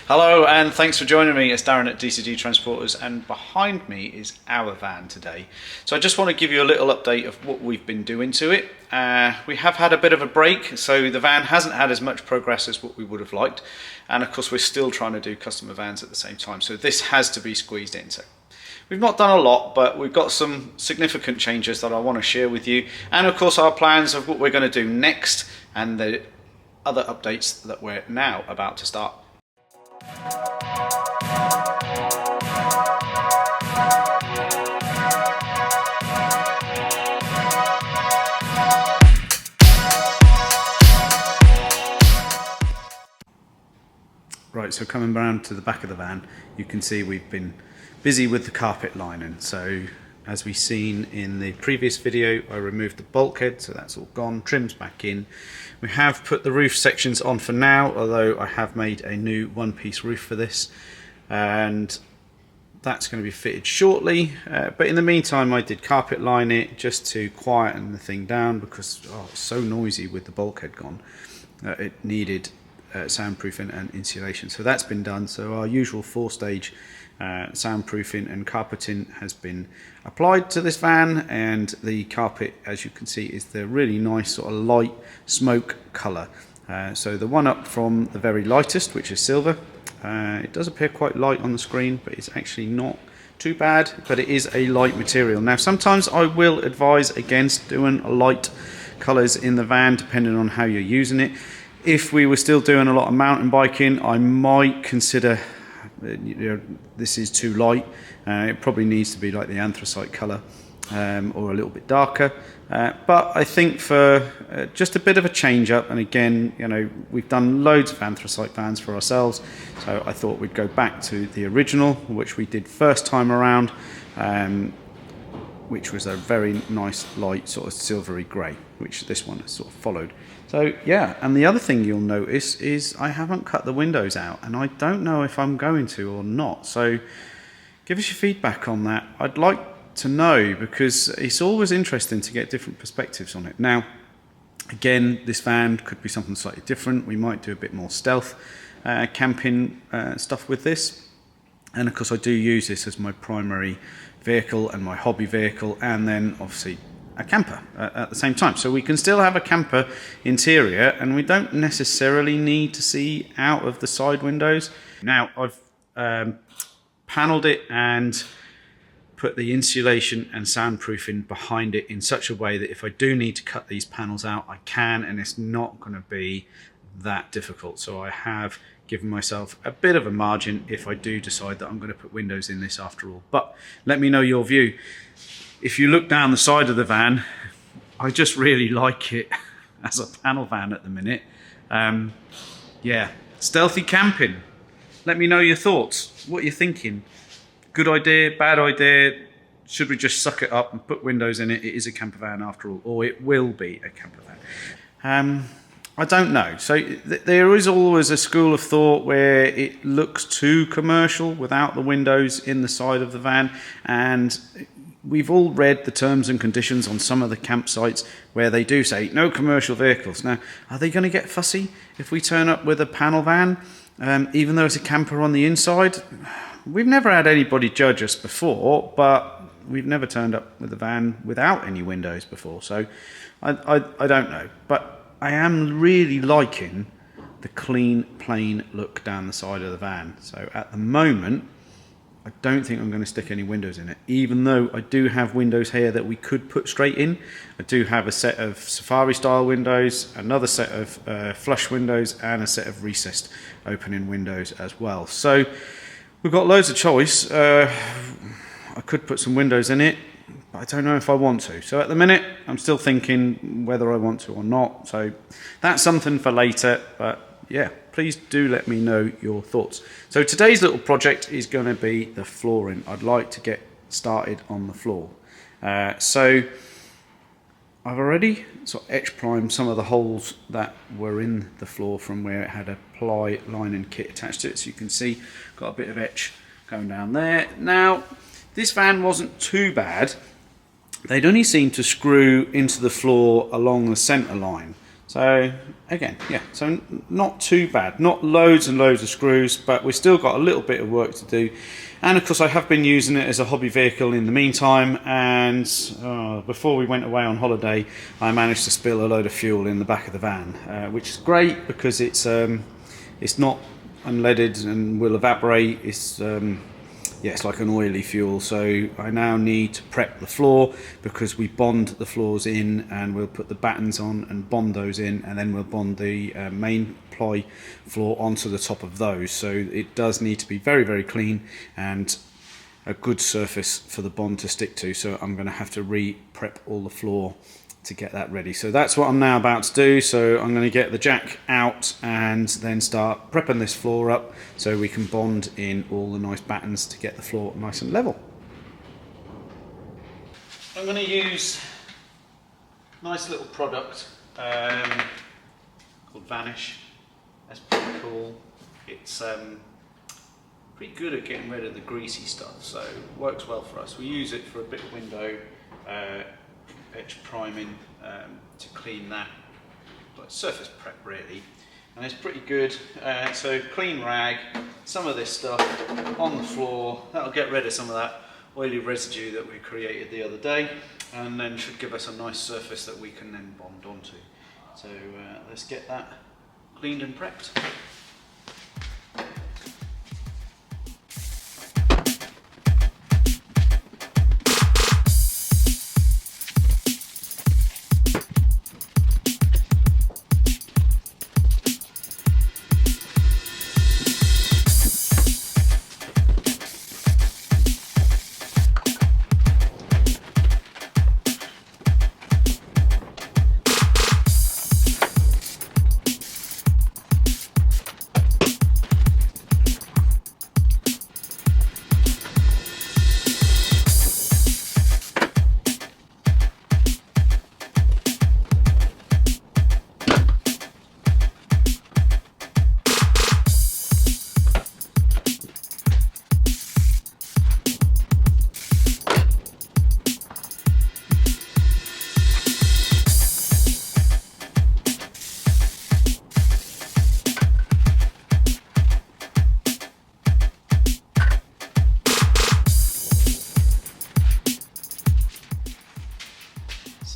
Hello and thanks for joining me. It's Darren at DCG Transporters, and behind me is our van today. So I just want to give you a little update of what we've been doing to it. We have had a bit of a break, so the van hasn't had as much progress as what we would have liked, and of course we're still trying to do customer vans at the same time, so this has to be squeezed in. So we've not done a lot, but we've got some significant changes that I want to share with you, and of course our plans of what we're going to do next and the other updates that we're now about to start. Right, so coming around to the back of the van, you can see we've been busy with the carpet lining. So as we've seen in the previous video, I removed the bulkhead, so that's all gone, trim's back in. We have put the roof sections on for now, although I have made a new one-piece roof for this, and that's going to be fitted shortly. But in the meantime, I did carpet line it just to quieten the thing down because it's so noisy with the bulkhead gone. It needed soundproofing and insulation, so that's been done. So our usual 4-stage soundproofing and carpeting has been applied to this van, and the carpet, as you can see, is the really nice sort of light smoke colour. So the one up from the very lightest, which is silver, it does appear quite light on the screen, but it's actually not too bad, but it is a light material. Now sometimes I will advise against doing light colours in the van depending on how you're using it. If we were still doing a lot of mountain biking, I might consider, this is too light. It probably needs to be like the anthracite colour or a little bit darker. But I think for just a bit of a change up, and again, we've done loads of anthracite vans for ourselves, so I thought we'd go back to the original, which we did first time around, which was a very nice light sort of silvery grey, which this one has sort of followed. So yeah, and the other thing you'll notice is I haven't cut the windows out, and I don't know if I'm going to or not. So give us your feedback on that. I'd like to know, because it's always interesting to get different perspectives on it. Now, again, this van could be something slightly different. We might do a bit more stealth camping stuff with this. And of course I do use this as my primary vehicle and my hobby vehicle, and then obviously a camper at the same time. So we can still have a camper interior, and we don't necessarily need to see out of the side windows. Now I've panelled it and put the insulation and soundproofing behind it in such a way that if I do need to cut these panels out, I can, and it's not going to be that difficult. So I have given myself a bit of a margin if I do decide that I'm going to put windows in this after all. But let me know your view. If you look down the side of the van, I just really like it as a panel van at the minute. Yeah, stealthy camping. Let me know your thoughts. What you're thinking. Good idea, bad idea? Should we just suck it up and put windows in it? It is a camper van after all, or it will be a camper van. I don't know. So there is always a school of thought where it looks too commercial without the windows in the side of the van, and we've all read the terms and conditions on some of the campsites where they do say no commercial vehicles. Now, are they going to get fussy if we turn up with a panel van, even though it's a camper on the inside? We've never had anybody judge us before, but we've never turned up with a van without any windows before. So I don't know, but I am really liking the clean, plain look down the side of the van. So at the moment, I don't think I'm going to stick any windows in it, even though I do have windows here that we could put straight in. I do have a set of safari style windows, another set of flush windows, and a set of recessed opening windows as well. So we've got loads of choice. I could put some windows in it, but I don't know if I want to. So at the minute, I'm still thinking whether I want to or not. So that's something for later, but yeah, please do let me know your thoughts. So today's little project is going to be the flooring. I'd like to get started on the floor. So I've already sort of etch primed some of the holes that were in the floor from where it had a ply lining kit attached to it. So you can see got a bit of etch going down there. Now, this van wasn't too bad. They'd only seemed to screw into the floor along the centre line. So again, yeah, so not too bad, not loads and loads of screws, but we've still got a little bit of work to do. And of course I have been using it as a hobby vehicle in the meantime, and before we went away on holiday I managed to spill a load of fuel in the back of the van, which is great because it's not unleaded and will evaporate. Yeah, it's like an oily fuel. So I now need to prep the floor because we bond the floors in, and we'll put the battens on and bond those in, and then we'll bond the main ply floor onto the top of those. So it does need to be very, very clean and a good surface for the bond to stick to. So I'm going to have to re-prep all the floor to get that ready. So that's what I'm now about to do. So I'm going to get the jack out and then start prepping this floor up so we can bond in all the nice battens to get the floor nice and level. I'm going to use a nice little product called Vanish. That's pretty cool. It's pretty good at getting rid of the greasy stuff, so it works well for us. We use it for a bit of window edge priming to clean that, like surface prep really, and it's pretty good. So clean rag, some of this stuff on the floor, that'll get rid of some of that oily residue that we created the other day, and then should give us a nice surface that we can then bond onto. So let's get that cleaned and prepped.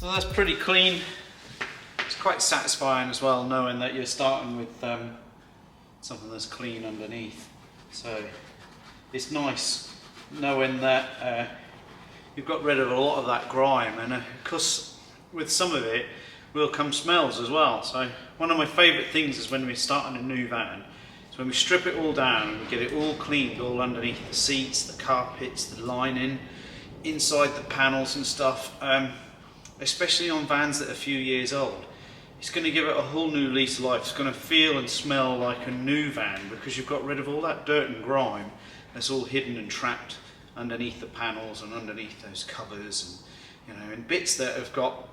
So that's pretty clean. It's quite satisfying as well, knowing that you're starting with something that's clean underneath. So it's nice knowing that you've got rid of a lot of that grime, and of course with some of it will come smells as well. So one of my favourite things is when we're starting a new van, is when we strip it all down and we get it all cleaned, all underneath the seats, the carpets, the lining, inside the panels and stuff. Especially on vans that are a few years old, it's going to give it a whole new lease of life. It's going to feel and smell like a new van because you've got rid of all that dirt and grime that's all hidden and trapped underneath the panels and underneath those covers, and and bits that have got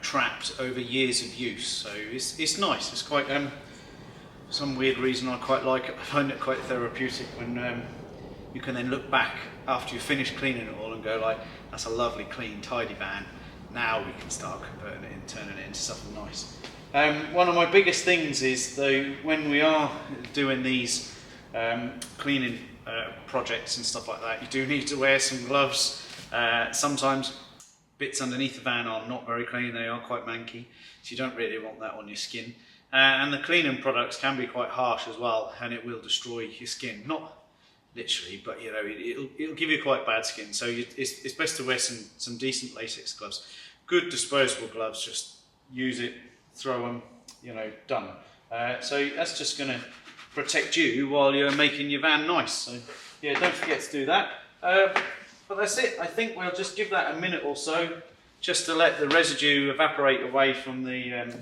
trapped over years of use. So it's nice. It's quite for some weird reason I quite like it. I find it quite therapeutic when you can then look back after you've finished cleaning it all and go like, that's a lovely, clean, tidy van. Now we can start converting it and turning it into something nice. One of my biggest things is though, when we are doing these cleaning projects and stuff like that, you do need to wear some gloves. Sometimes bits underneath the van are not very clean, they are quite manky, so you don't really want that on your skin. And the cleaning products can be quite harsh as well, and it will destroy your skin. Not literally, but it'll give you quite bad skin. So it's best to wear some decent latex gloves. Good disposable gloves, just use it, throw them, done. So that's just going to protect you while you're making your van nice. So yeah, don't forget to do that. But that's it. I think we'll just give that a minute or so, just to let the residue evaporate away from the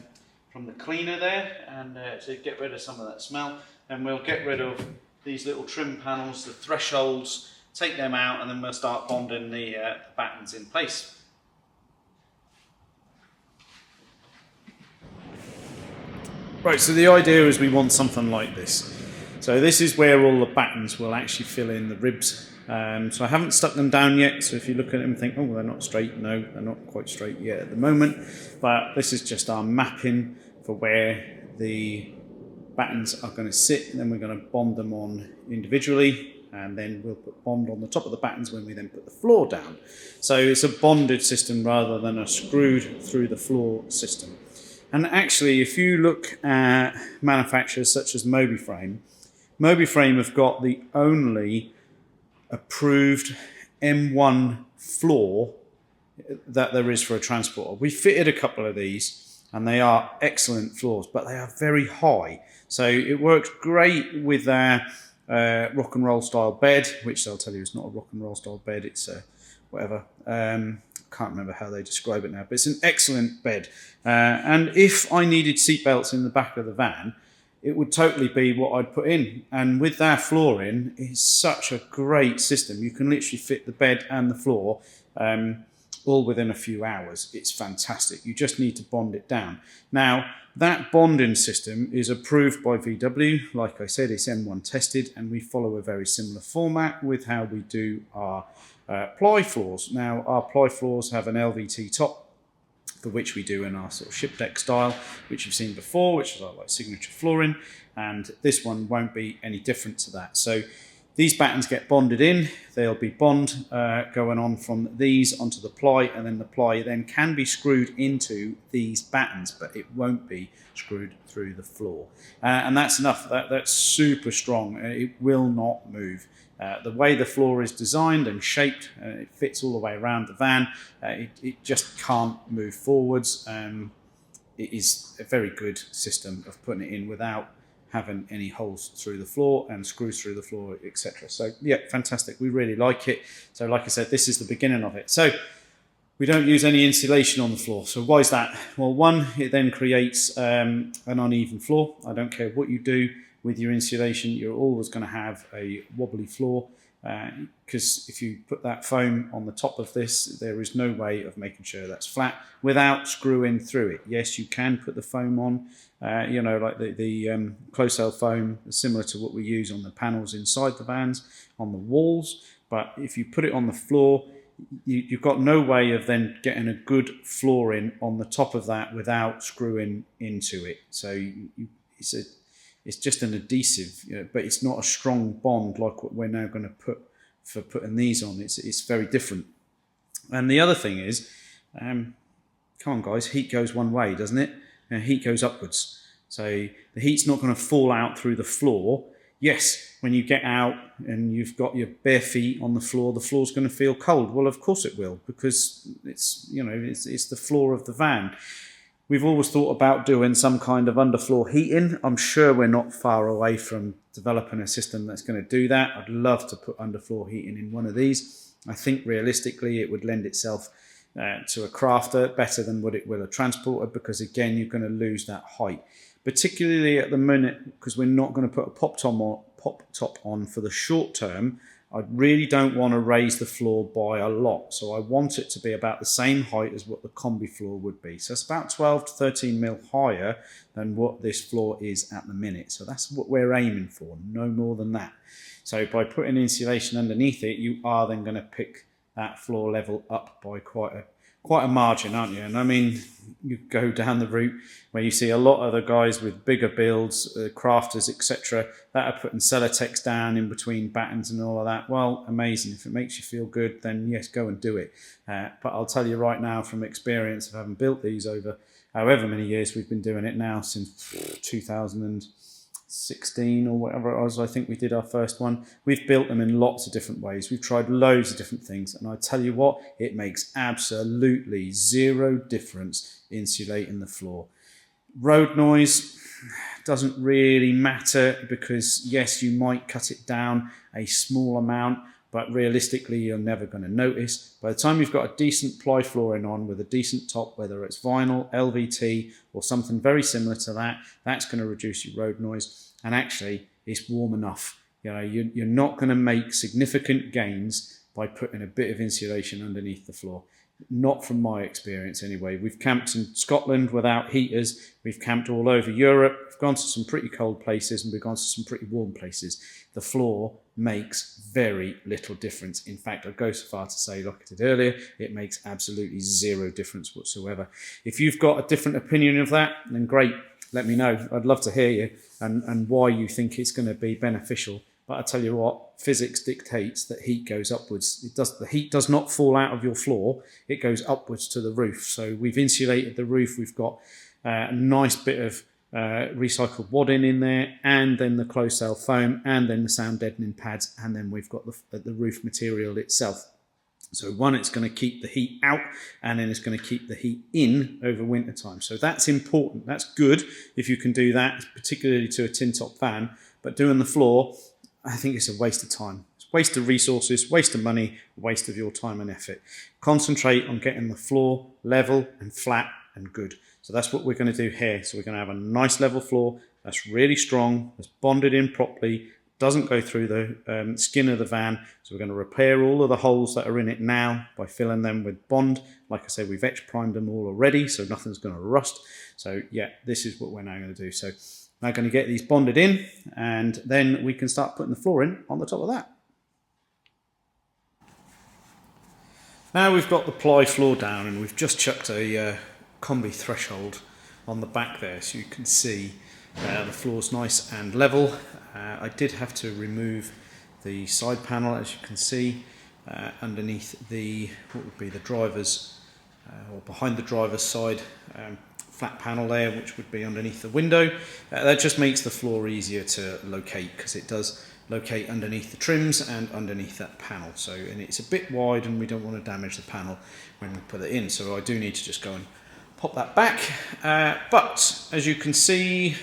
cleaner there, and to get rid of some of that smell. And we'll get rid of these little trim panels, the thresholds, take them out, and then we'll start bonding the battens in place. Right, so the idea is we want something like this. So this is where all the battens will actually fill in the ribs So I haven't stuck them down yet. So if you look at them and think, oh, they're not straight, no, they're not quite straight yet at the moment. But this is just our mapping for where the battens are going to sit, and then we're going to bond them on individually, and then we'll put bond on the top of the battens when we then put the floor down. So it's a bonded system rather than a screwed through the floor system. And actually, if you look at manufacturers such as Mobiframe have got the only approved M1 floor that there is for a transporter. We fitted a couple of these, and they are excellent floors, but they are very high. So it works great with their rock and roll style bed, which they'll tell you is not a rock and roll style bed, it's whatever. Can't remember how they describe it now, but it's an excellent bed. And if I needed seatbelts in the back of the van, it would totally be what I'd put in. And with their flooring, it's such a great system. You can literally fit the bed and the floor all within a few hours. It's fantastic. You just need to bond it down. Now, that bonding system is approved by VW. Like I said, it's M1 tested, and we follow a very similar format with how we do our ply floors. Now, our ply floors have an LVT top, for which we do in our sort of ship deck style, which you've seen before, which is our like signature flooring, and this one won't be any different to that. So these battens get bonded in. There'll be bond going on from these onto the ply, and then the ply then can be screwed into these battens, but it won't be screwed through the floor. And that's enough. That's super strong. It will not move. The way the floor is designed and shaped, it fits all the way around the van. It just can't move forwards. It is a very good system of putting it in without having any holes through the floor and screws through the floor, etc. So yeah, fantastic. We really like it. So like I said, this is the beginning of it. So we don't use any insulation on the floor. So why is that? Well, one, it then creates an uneven floor. I don't care what you do with your insulation, you're always going to have a wobbly floor, because if you put that foam on the top of this, there is no way of making sure that's flat without screwing through it. Yes, you can put the foam on, like the close-cell foam, similar to what we use on the panels inside the vans, on the walls. But if you put it on the floor, you've got no way of then getting a good flooring on the top of that without screwing into it. So it's just an adhesive, but it's not a strong bond like what we're now going to put for putting these on. It's very different. And the other thing is, come on guys, heat goes one way, doesn't it? Heat goes upwards. So the heat's not going to fall out through the floor. Yes, when you get out and you've got your bare feet on the floor's going to feel cold. Well, of course it will, because it's the floor of the van. We've always thought about doing some kind of underfloor heating. I'm sure we're not far away from developing a system that's going to do that. I'd love to put underfloor heating in one of these. I think realistically it would lend itself to a crafter better than what it will a transporter, because again, you're going to lose that height. Particularly at the minute, because we're not going to put a pop top on for the short term. I really don't want to raise the floor by a lot. So I want it to be about the same height as what the combi floor would be. So it's about 12 to 13 mil higher than what this floor is at the minute. So that's what we're aiming for, no more than that. So by putting insulation underneath it, you are then going to pick that floor level up by quite a margin, aren't you? And I mean, you go down the route where you see a lot of the guys with bigger builds, crafters, etc., that are putting Celotex down in between battens and all of that. Well, amazing. If it makes you feel good, then yes, go and do it. But I'll tell you right now from experience of having built these over however many years we've been doing it now, since 2016 or whatever it was, I think we did our first one. We've built them in lots of different ways. We've tried loads of different things, and I tell you what, it makes absolutely zero difference insulating the floor. Road noise doesn't really matter, because yes, you might cut it down a small amount, but realistically you're never going to notice. By the time you've got a decent ply flooring on with a decent top, whether it's vinyl, LVT or something very similar to that, that's going to reduce your road noise. And actually it's warm enough. You're not going to make significant gains by putting a bit of insulation underneath the floor. Not from my experience anyway. We've camped in Scotland without heaters. We've camped all over Europe. We've gone to some pretty cold places and we've gone to some pretty warm places. The floor makes very little difference. In fact, I'd go so far to say, like I did earlier, it makes absolutely zero difference whatsoever. If you've got a different opinion of that, then great, let me know. I'd love to hear you and why you think it's going to be beneficial. But I tell you what, physics dictates that heat goes upwards. The heat does not fall out of your floor, it goes upwards to the roof. So we've insulated the roof, we've got a nice bit of recycled wadding in there, and then the closed cell foam, and then the sound deadening pads, and then we've got the roof material itself. So one, it's going to keep the heat out, and then it's going to keep the heat in over winter time. So that's important. That's good if you can do that, particularly to a tin top fan. But doing the floor, I think it's a waste of time. It's a waste of resources, waste of money, waste of your time and effort. Concentrate on getting the floor level and flat and good. So that's what we're going to do here. So we're going to have a nice level floor that's really strong, that's bonded in properly, doesn't go through the skin of the van. So we're going to repair all of the holes that are in it now by filling them with Bond. Like I said, we've etch primed them all already, so nothing's going to rust. So yeah, this is what we're now going to do. So now going to get these bonded in, and then we can start putting the floor in on the top of that. Now we've got the ply floor down, and we've just chucked a combi threshold on the back there, so you can see the floor's nice and level. I did have to remove the side panel, as you can see, underneath what would be the driver's, or behind the driver's side flat panel there, which would be underneath the window. That just makes the floor easier to locate, because it does locate underneath the trims and underneath that panel. So, and it's a bit wide, and we don't want to damage the panel when we put it in. So I do need to just go and pop that back. But as you can see,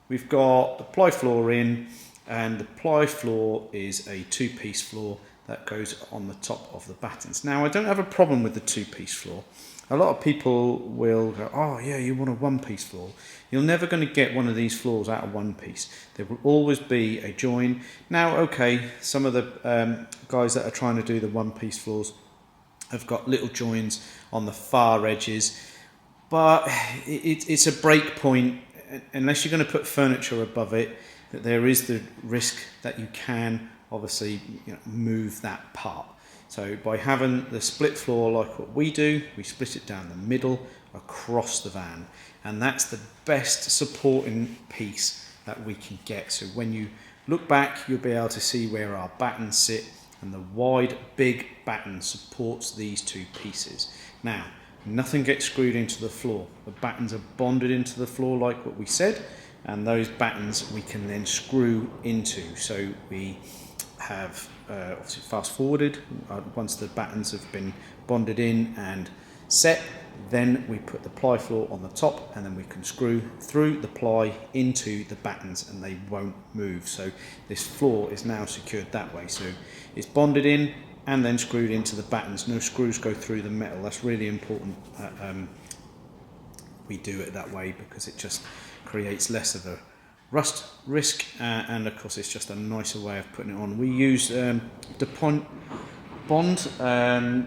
we've got the ply floor in, and the ply floor is a two-piece floor that goes on the top of the battens. Now, I don't have a problem with the two-piece floor. A lot of people will go, oh yeah, you want a one-piece floor. You're never going to get one of these floors out of one piece. There will always be a join. Now, okay, some of the guys that are trying to do the one-piece floors have got little joins on the far edges, but it's a break point. Unless you're going to put furniture above it, that there is the risk that you can obviously move that part. So by having the split floor like what we do, we split it down the middle across the van, and that's the best supporting piece that we can get. So when you look back, you'll be able to see where our battens sit, and the wide big batten supports these two pieces. Now, nothing gets screwed into the floor. The battens are bonded into the floor like what we said, and those battens we can then screw into. So we have obviously fast forwarded once the battens have been bonded in and set, then we put the ply floor on the top, and then we can screw through the ply into the battens and they won't move. So this floor is now secured that way. So it's bonded in and then screwed into the battens. No screws go through the metal. That's really important. We do it that way because it just creates less of a rust risk, and of course it's just a nicer way of putting it on. We use DuPont Bond,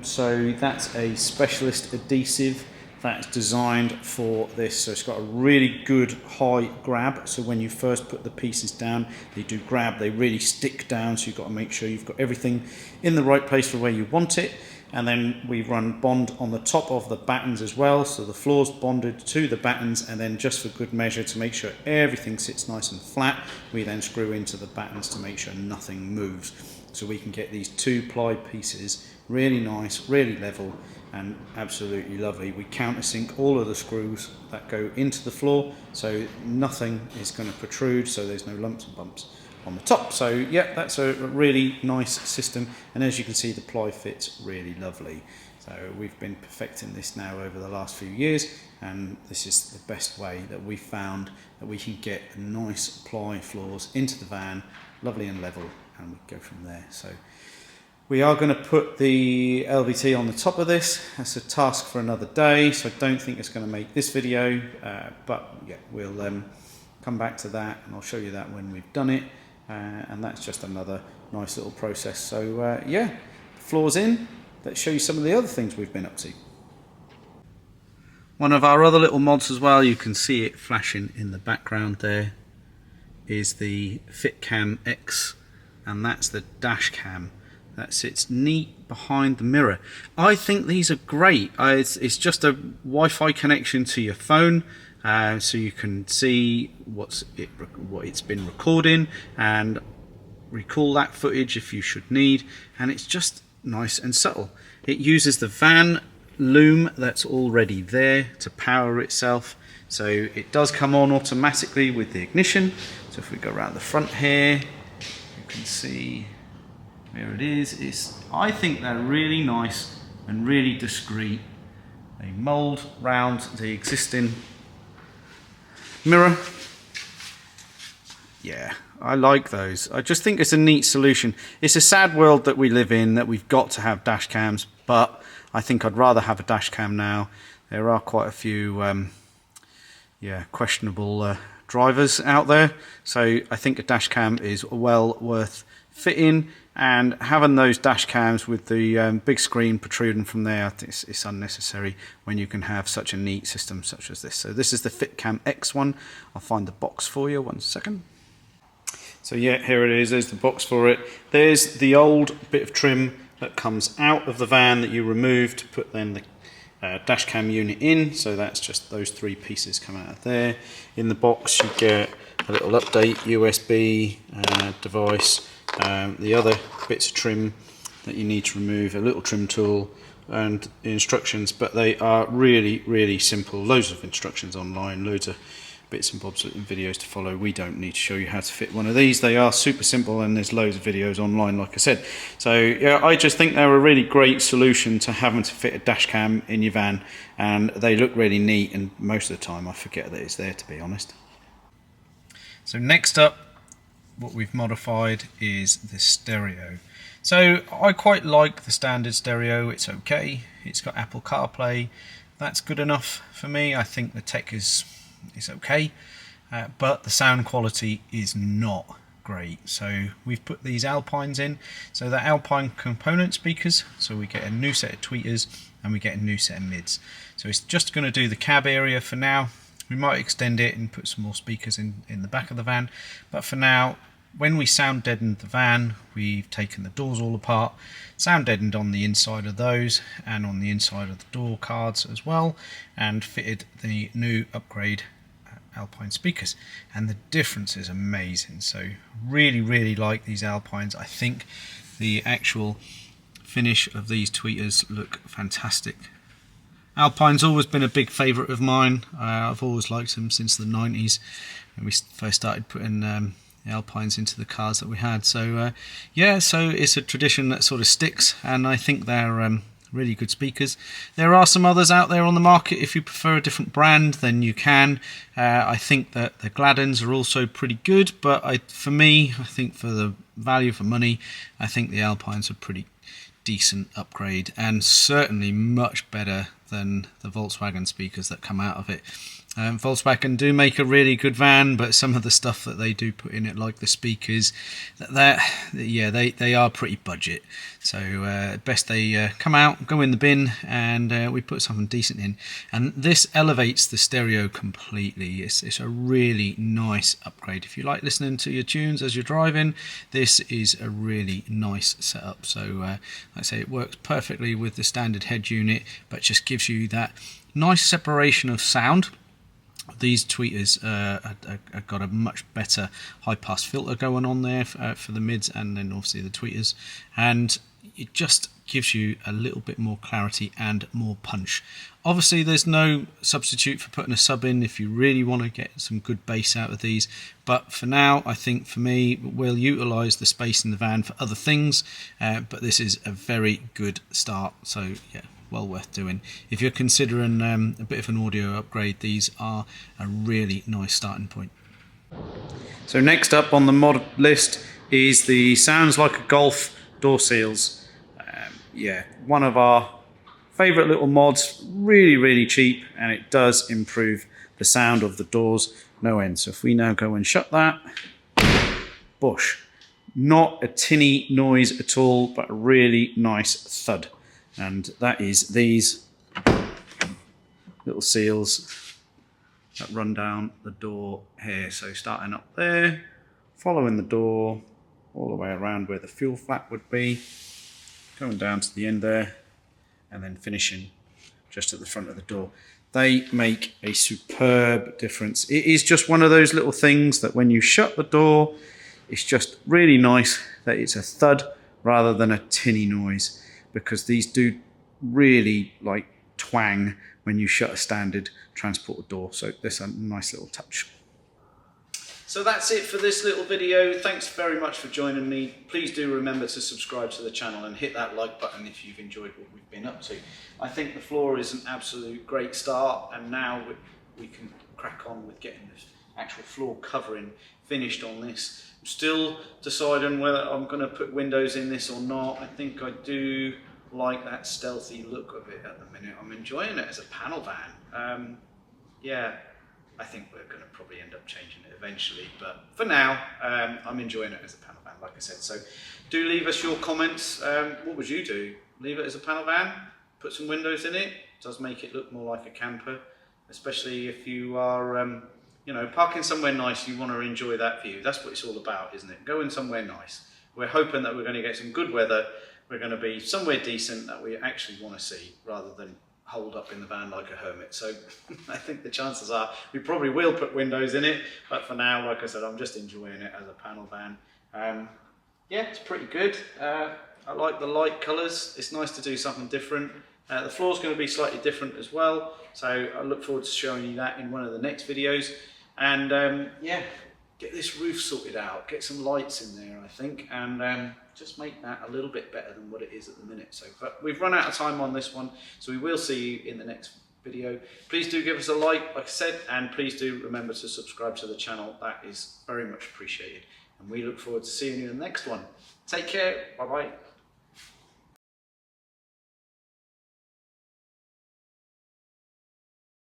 so that's a specialist adhesive that's designed for this. So it's got a really good high grab, so when you first put the pieces down, they do grab, they really stick down, so you've got to make sure you've got everything in the right place for where you want it. And then we run Bond on the top of the battens as well, so the floor's bonded to the battens, and then just for good measure to make sure everything sits nice and flat, we then screw into the battens to make sure nothing moves. So we can get these two ply pieces really nice, really level, and absolutely lovely. We countersink all of the screws that go into the floor, so nothing is going to protrude, so there's no lumps and bumps on the top. So yeah, that's a really nice system, and as you can see, the ply fits really lovely. So we've been perfecting this now over the last few years, and this is the best way that we found that we can get nice ply floors into the van, lovely and level, and we go from there. So we are going to put the LVT on the top of this. That's a task for another day, so I don't think it's going to make this video, but yeah, we'll come back to that, and I'll show you that when we've done it. And that's just another nice little process. So yeah, floor's in, let's show you some of the other things we've been up to. One of our other little mods as well, you can see it flashing in the background there, is the FitCam X, and that's the dash cam that sits neat behind the mirror. I think these are great. It's just a Wi-Fi connection to your phone, so you can see what it's been recording and recall that footage if you should need, and it's just nice and subtle. It uses the van loom that's already there to power itself, so it does come on automatically with the ignition. So if we go around the front here, you can see where it is. I think they're really nice and really discreet. They mould round the existing mirror. Yeah, I like those. I just think it's a neat solution. It's a sad world that we live in, that we've got to have dash cams, but I think I'd rather have a dash cam now. There are quite a few questionable drivers out there, so I think a dash cam is well worth fitting, and having those dash cams with the big screen protruding from there, I think it's unnecessary when you can have such a neat system such as this. So this is the FitCam X one. I'll find the box for you, one second. So yeah, here it is. There's the box for it. There's the old bit of trim that comes out of the van that you remove to put then the dash cam unit in. So that's just those three pieces come out of there. In the box you get a little update USB device, the other bits of trim that you need to remove, a little trim tool, and the instructions, but they are really simple. Loads of instructions online, loads of bits and bobs and videos to follow. We don't need to show you how to fit one of these. They are super simple, and there's loads of videos online, like I said. So yeah, I just think they're a really great solution to having to fit a dash cam in your van, and they look really neat, and most of the time I forget that it's there, to be honest. So next up, what we've modified is the stereo. So I quite like the standard stereo. It's okay. It's got Apple CarPlay. That's good enough for me. I think the tech is okay, but the sound quality is not great. So we've put these Alpines in. So they're Alpine component speakers. So we get a new set of tweeters and we get a new set of mids. So it's just going to do the cab area for now. We might extend it and put some more speakers in the back of the van, but for now, when we sound deadened the van, we've taken the doors all apart, sound deadened on the inside of those and on the inside of the door cards as well, and fitted the new upgrade Alpine speakers, and the difference is amazing. So really like these Alpines. I think the actual finish of these tweeters look fantastic. Alpine's always been a big favourite of mine. I've always liked them since the 90s when we first started putting Alpines into the cars that we had. So yeah, so it's a tradition that sort of sticks, and I think they're really good speakers. There are some others out there on the market. If you prefer a different brand, then you can. I think that the Gladdens are also pretty good, but for me, I think for the value for money, I think the Alpines are pretty decent upgrade, and certainly much better than the Volkswagen speakers that come out of it. Volkswagen do make a really good van, but some of the stuff that they do put in it, like the speakers, they are pretty budget. So best they come out, go in the bin, and we put something decent in. And this elevates the stereo completely. It's a really nice upgrade. If you like listening to your tunes as you're driving, this is a really nice setup. So like I say, it works perfectly with the standard head unit, but just gives you that nice separation of sound. These tweeters have got a much better high-pass filter going on there for the mids, and then obviously the tweeters, and it just gives you a little bit more clarity and more punch. Obviously there's no substitute for putting a sub in if you really want to get some good bass out of these, but for now I think for me we'll utilise the space in the van for other things, but this is a very good start. So yeah, well worth doing. If you're considering a bit of an audio upgrade, these are a really nice starting point. So next up on the mod list is the Sounds Like a Golf door seals. Yeah, one of our favourite little mods, really cheap, and it does improve the sound of the doors no end. So if we now go and shut that, bush. Not a tinny noise at all, but a really nice thud. And that is these little seals that run down the door here. So starting up there, following the door all the way around where the fuel flap would be, going down to the end there, and then finishing just at the front of the door. They make a superb difference. It is just one of those little things that when you shut the door, it's just really nice that it's a thud rather than a tinny noise, because these do really like twang when you shut a standard transport door. So that's a nice little touch. So that's it for this little video. Thanks very much for joining me. Please do remember to subscribe to the channel and hit that like button if you've enjoyed what we've been up to. I think the floor is an absolute great start, and now we can crack on with getting the actual floor covering finished on this. I'm still deciding whether I'm going to put windows in this or not. I think I do like that stealthy look of it at the minute. I'm enjoying it as a panel van. Yeah. I think we're going to probably end up changing it eventually, but for now, I'm enjoying it as a panel van, like I said. So do leave us your comments. What would you do? Leave it as a panel van, put some windows in it. It does make it look more like a camper, especially if you are, you know, parking somewhere nice. You want to enjoy that view. That's what it's all about, isn't it? Going somewhere nice. We're hoping that we're going to get some good weather. We're going to be somewhere decent that we actually want to see, rather than holed up in the van like a hermit. So I think the chances are we probably will put windows in it, but for now, like I said, I'm just enjoying it as a panel van. Yeah, it's pretty good. I like the light colours. It's nice to do something different. The floor's going to be slightly different as well, so I look forward to showing you that in one of the next videos. And yeah, get this roof sorted out, get some lights in there, I think, and just make that a little bit better than what it is at the minute. So, but we've run out of time on this one, so we will see you in the next video. Please do give us a like I said, and please do remember to subscribe to the channel. That is very much appreciated, and we look forward to seeing you in the next one. Take care, bye bye.